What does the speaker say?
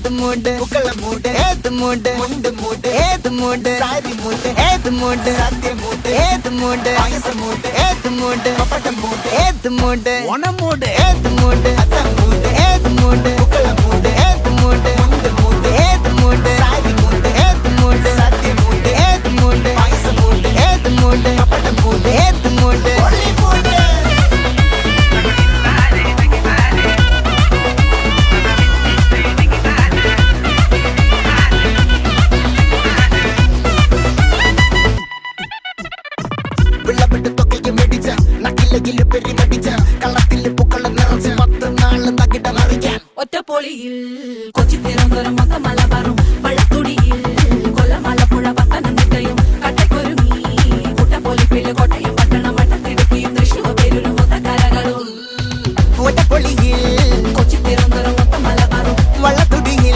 ഏത് മൂട് പുക്കള മൂട് ഏത് മൂട് മുണ്ട് മൂട് ഏത് മൂട് സാരി മൂട് ഏത് മൂട് സദ്യ മൂട് ഏത് മൂട് പായസ മൂട് ഏത് മൂട് പപ്പടം മൂട് ഏത് മൂട് ഓണം മൂട് ഏത് മൂട് അത്തം മൂട് ഏത് മൂട് പുക്കള മൂട് ഏത് മൂട് മുണ്ട് മൂട് ഏത് മൂട് സാരി മൂട് ഏത് മൂട് സദ്യ മൂട് ഏത് മൂട് പായസ മൂട് ഏത് മൂട് പപ്പടം മൂട് ഏത് മൂട് ഒളി മൂട് വിളവെട്ട് തൊക്കയും വെടിച്ച നക്കിലകില് പെരുമടിച്ച കള്ളത്തില് പൂക്കള നിറച്ച് 10 നാള് തകിട മറിക്കാൻ ഒറ്റപ്പൊളിയിൽ കൊച്ചി തിരുവനന്തപുരം മൊത്തം മലബാറും